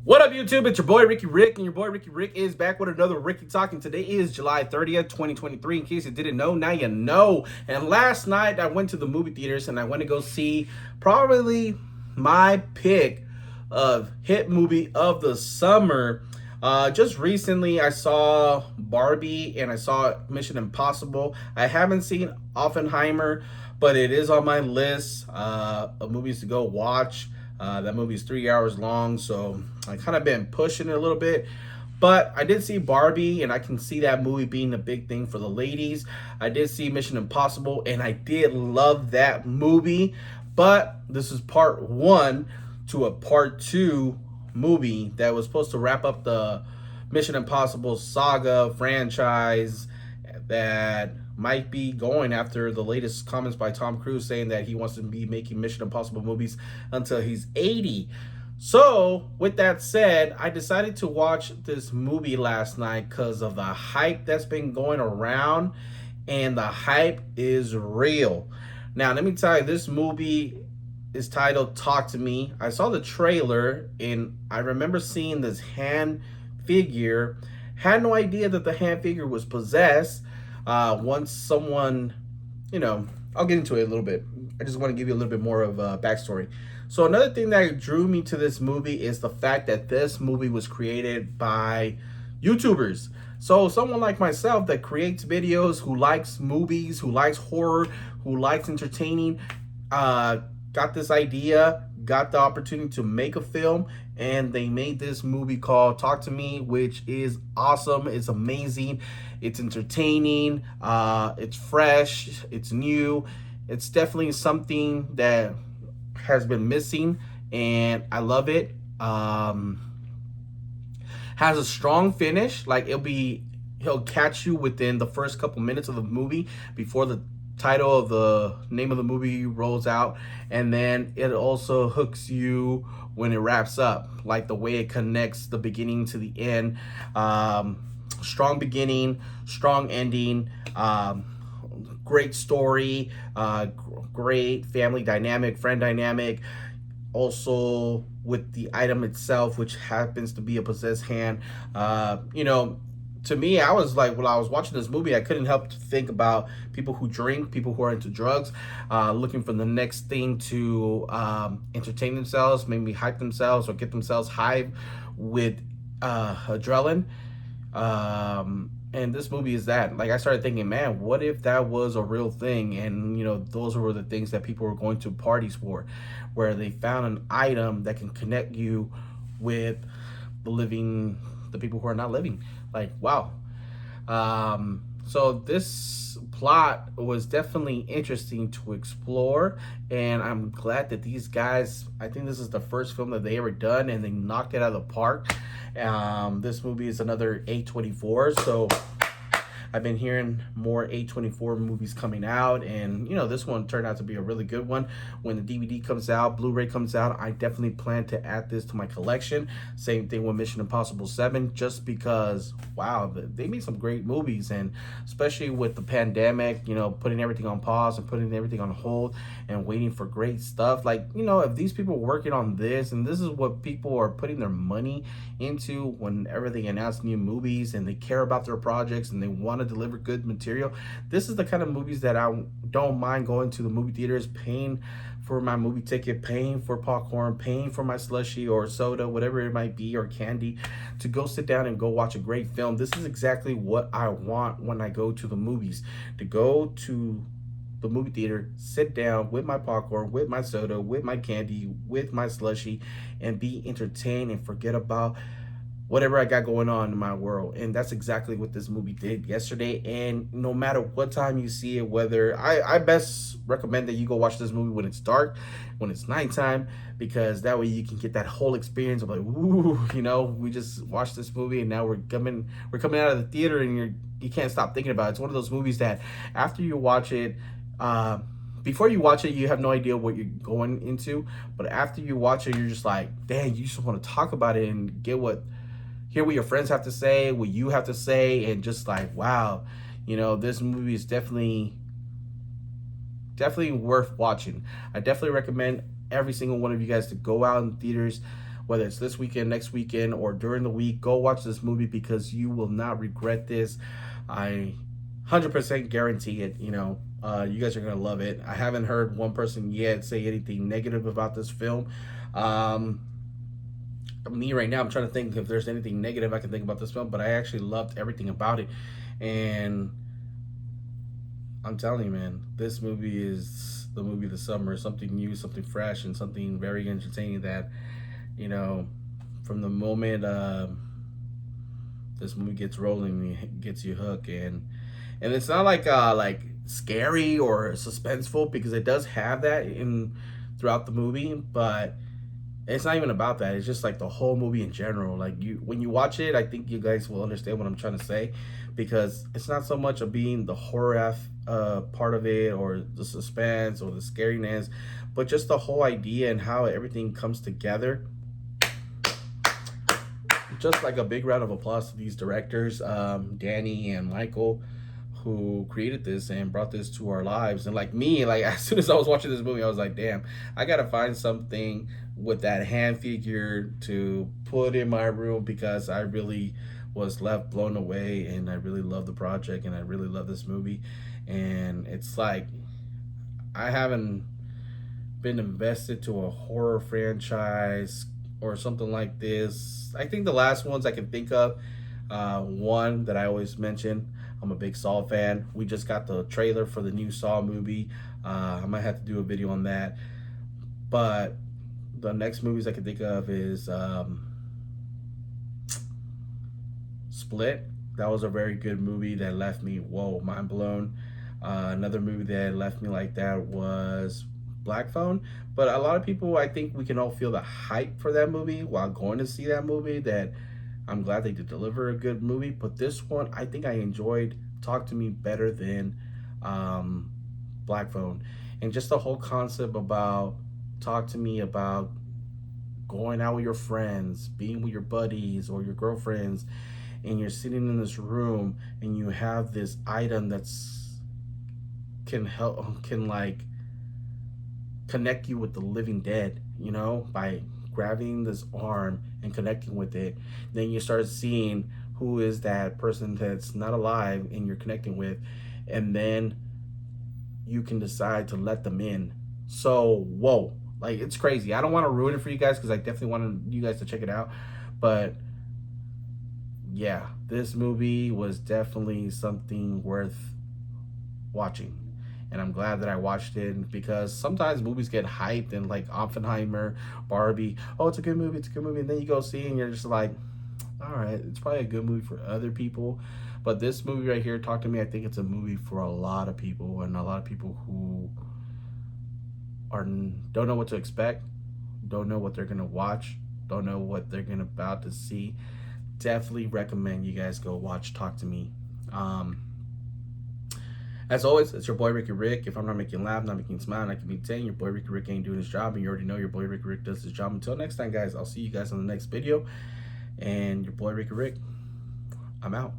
What up, YouTube? It's your boy Ricky Rick, and your boy Ricky Rick is back with another Ricky Talk. And today is July 30th, 2023. In case you didn't know, now you know. And last night I went to the movie theaters and I went to go see probably my pick of hit movie of the summer. Just recently I saw Barbie and I saw Mission Impossible. I haven't seen Oppenheimer, but it is on my list of movies to go watch. That movie is 3 hours long, so I kind of been pushing it a little bit. But I did see Barbie, and I can see that movie being a big thing for the ladies. I did see Mission Impossible, and I did love that movie. But this is part one to a part two movie that was supposed to wrap up the Mission Impossible saga franchise that might be going after the latest comments by Tom Cruise saying that he wants to be making Mission Impossible movies until he's 80. So, with that said, I decided to watch this movie last night because of the hype that's been going around, and the hype is real. Now, let me tell you, this movie is titled Talk to Me. I saw the trailer, and I remember seeing this hand figure. Had no idea that the hand figure was possessed. Once someone, I'll get into it a little bit. I just want to give you a little bit more of a backstory. So another thing that drew me to this movie is the fact that this movie was created by YouTubers. So someone like myself that creates videos, who likes movies, who likes horror, who likes entertaining, got this idea, got the opportunity to make a film, and they made this movie called Talk to Me, which is awesome. It's amazing. It's entertaining. It's fresh. It's new. It's definitely something that has been missing, and I love it. Has a strong finish. Like he'll catch you within the first couple minutes of the movie before the title of the name of the movie rolls out, and then it also hooks you when it wraps up, like the way it connects the beginning to the end. Strong beginning, strong ending, great story, great family dynamic, friend dynamic. Also with the item itself, which happens to be a possessed hand. To me, I was like, when I was watching this movie, I couldn't help to think about people who drink, people who are into drugs, looking for the next thing to entertain themselves, maybe hype themselves or get themselves high with adrenaline. And this movie is that. Like, I started thinking, man, what if that was a real thing? And, those were the things that people were going to parties for, where they found an item that can connect you with the people who are not living. Like, wow. So this plot was definitely interesting to explore, and I'm glad that these guys, I think this is the first film that they ever done, and they knocked it out of the park. This movie is another A24, so I've been hearing more A24 movies coming out, and this one turned out to be a really good one. When the DVD comes out, Blu-ray comes out, I definitely plan to add this to my collection. Same thing with Mission Impossible 7, just because, wow, they made some great movies, and especially with the pandemic, putting everything on pause and putting everything on hold and waiting for great stuff. Like, if these people are working on this, and this is what people are putting their money into whenever they announce new movies, and they care about their projects and they want to deliver good material, this is the kind of movies that I don't mind going to the movie theaters, paying for my movie ticket, paying for popcorn, paying for my slushy or soda, whatever it might be, or candy, to go sit down and go watch a great film. This is exactly what I want when I go to the movies, to go to the movie theater, sit down with my popcorn, with my soda, with my candy, with my slushy, and be entertained and forget about whatever I got going on in my world. And that's exactly what this movie did yesterday. And no matter what time you see it, whether I best recommend that you go watch this movie when it's dark, when it's nighttime, because that way you can get that whole experience of like, ooh, we just watched this movie and now we're coming out of the theater, and you can't stop thinking about it. It's one of those movies that after you watch it, before you watch it, you have no idea what you're going into, but after you watch it, you're just like, dang, you just want to talk about it and hear what your friends have to say, what you have to say, and just like, wow, this movie is definitely worth watching. I definitely recommend every single one of you guys to go out in theaters, whether it's this weekend, next weekend, or during the week. Go watch this movie because you will not regret this. I 100% guarantee it. You guys are gonna love it. I haven't heard one person yet say anything negative about this film. Um, Me right now, I'm trying to think if there's anything negative I can think about this film, but I actually loved everything about it. And I'm telling you, man, this movie is the movie of the summer. Something new, something fresh, and something very entertaining that, you know, from the moment this movie gets rolling, it gets you hooked. And it's not like scary or suspenseful, because it does have that in throughout the movie, but it's not even about that. It's just like the whole movie in general. Like, when you watch it, I think you guys will understand what I'm trying to say, because it's not so much of being the horror part of it, or the suspense, or the scariness, but just the whole idea and how everything comes together. Just like a big round of applause to these directors, Danny and Michael, who created this and brought this to our lives. And like me, like as soon as I was watching this movie, I was like, damn, I gotta find something with that hand figure to put in my room, because I really was left blown away, and I really love the project, and I really love this movie. And it's like, I haven't been invested to a horror franchise or something like this. I think the last ones I can think of, one that I always mention, I'm a big Saw fan. We just got the trailer for the new Saw movie. I might have to do a video on that. But the next movies I can think of is Split. That was a very good movie that left me, whoa, mind blown. Another movie that left me like that was Black Phone. But a lot of people, I think we can all feel the hype for that movie while going to see that movie. That I'm glad they did deliver a good movie. But this one, I think I enjoyed Talk to Me better than Black Phone. And just the whole concept about Talk to Me about going out with your friends, being with your buddies or your girlfriends, and you're sitting in this room and you have this item that's can like connect you with the living dead, by grabbing this arm and connecting with it. Then you start seeing who is that person that's not alive and you're connecting with, and then you can decide to let them in. So, whoa, like, it's crazy. I don't want to ruin it for you guys, because I definitely wanted you guys to check it out. But yeah, this movie was definitely something worth watching. And I'm glad that I watched it, because sometimes movies get hyped, and like Oppenheimer, Barbie, oh, it's a good movie, it's a good movie. And then you go see it and you're just like, all right, it's probably a good movie for other people. But this movie right here, Talk to Me, I think it's a movie for a lot of people, and a lot of people who don't know what to expect, don't know what they're gonna watch, don't know what they're gonna about to see. Definitely recommend you guys go watch Talk to Me. As always, it's your boy Ricky Rick. If I'm not making you laugh, not making you smile, not making you 10, your boy Ricky Rick ain't doing his job, and you already know your boy Ricky Rick does his job. Until next time, guys, I'll see you guys on the next video. And your boy Ricky Rick, I'm out.